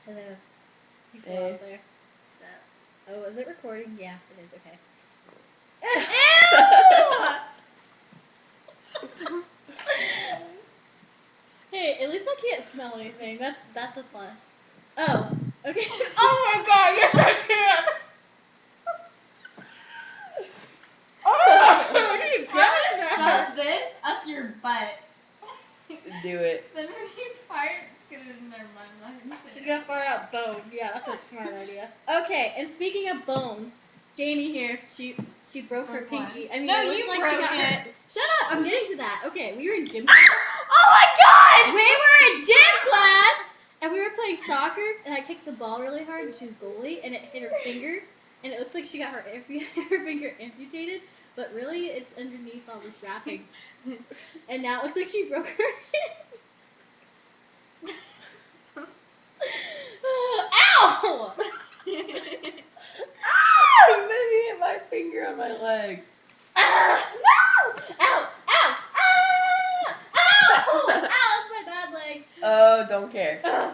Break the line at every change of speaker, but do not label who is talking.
Hello. People
Hey.
out there. So, oh, is it recording? Yeah, it is. Okay. Ew! Hey, at least I can't smell anything. That's a plus. Oh, okay. Oh my god, yes I can! Oh, I need to
I'm gonna
get
shove this up your butt.
Do it.
Then when you fart, it's gonna never mind. I'm not gonna say
She's
it.
gonna fart out bone. Yeah, that's a smart idea. Okay, and speaking of bones, Jamie here, she broke her
Broke one.
pinky. I mean,
No,
it looks
you
like
broke
she got
it.
her. Shut up! I'm getting to that. Okay, we were in gym class.
Oh my god!
We were in gym class, and we were playing soccer, and I kicked the ball really hard, and she was goalie, and it hit her finger, and it looks like she got her her finger amputated, but really, it's underneath all this wrapping, and now it looks like she broke her hand. Ow!
Ah! Maybe hit my finger on my leg.
Ah! No! Ow! Ow! Ah! Ow! Ow! That's my bad leg.
Oh, don't care.
Ugh.